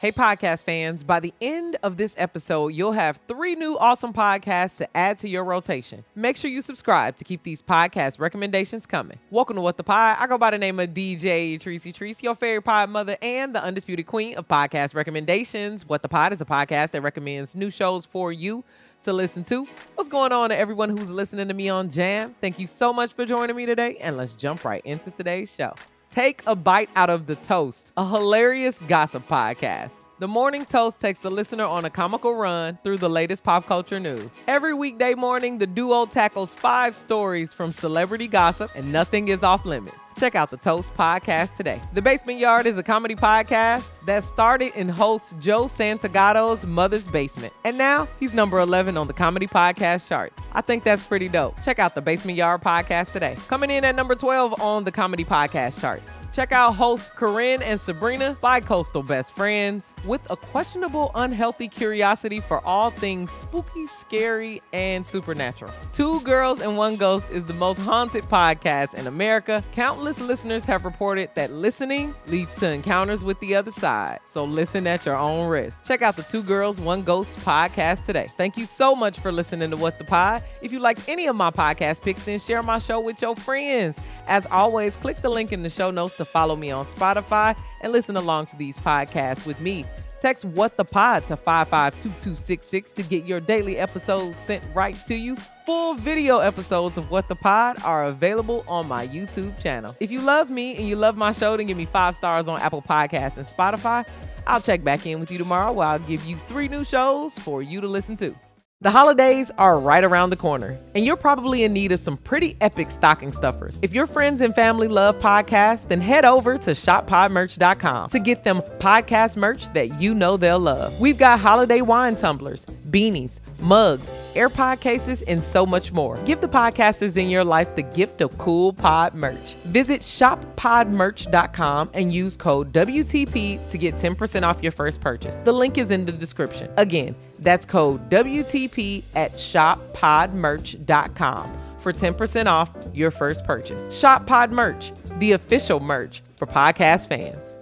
Hey, podcast fans, by the end of this episode, you'll have 3 new awesome podcasts to add to your rotation. Make sure you subscribe to keep these podcast recommendations coming. Welcome to What the Pod. I go by the name of DJ Tracy Treese, your favorite pod mother and the undisputed queen of podcast recommendations. What the Pod is a podcast that recommends new shows for you to listen to. What's going on to everyone who's listening to me on Jam? Thank you so much for joining me today, and let's jump right into today's show. Take a Bite Out of the Toast, a hilarious gossip podcast. The Morning Toast takes the listener on a comical run through the latest pop culture news. Every weekday morning, the duo tackles 5 stories from celebrity gossip, and nothing is off limits. Check out the Toast podcast today. The Basement Yard is a comedy podcast that started in host Joe Santagato's mother's basement. And now he's number 11 on the comedy podcast charts. I think that's pretty dope. Check out the Basement Yard podcast today. Coming in at number 12 on the comedy podcast charts. Check out hosts Corinne and Sabrina, bi-coastal best friends, with a questionable, unhealthy curiosity for all things spooky, scary, and supernatural. 2 Girls and One Ghost is the most haunted podcast in America. Countless listeners have reported that listening leads to encounters with the other side. So listen at your own risk. Check out the 2 Girls, One Ghost podcast today. Thank you so much for listening to What the Pod. If you like any of my podcast picks, then share my show with your friends. As always, click the link in the show notes to follow me on Spotify and listen along to these podcasts with me. Text What the Pod to 552266 to get your daily episodes sent right to you. Full video episodes of What the Pod are available on my YouTube channel. If you love me and you love my show, then give me 5 stars on Apple Podcasts and Spotify. I'll check back in with you tomorrow where I'll give you 3 new shows for you to listen to. The holidays are right around the corner, and you're probably in need of some pretty epic stocking stuffers. If your friends and family love podcasts, then head over to shoppodmerch.com to get them podcast merch that you know they'll love. We've got holiday wine tumblers, beanies, mugs, AirPod cases, and so much more. Give the podcasters in your life the gift of cool pod merch. Visit shoppodmerch.com and use code WTP to get 10% off your first purchase. The link is in the description. Again, that's code WTP at shoppodmerch.com for 10% off your first purchase. Shop Pod Merch, the official merch for podcast fans.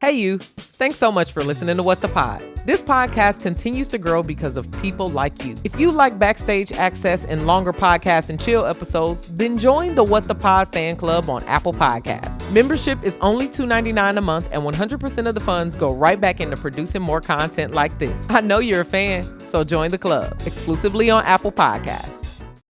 Hey you, thanks so much for listening to What the Pod. This podcast continues to grow because of people like you. If you like backstage access and longer podcast and chill episodes, then join the What the Pod fan club on Apple Podcasts. Membership is only $2.99 a month, and 100% of the funds go right back into producing more content like this. I know you're a fan, so join the club exclusively on Apple Podcasts.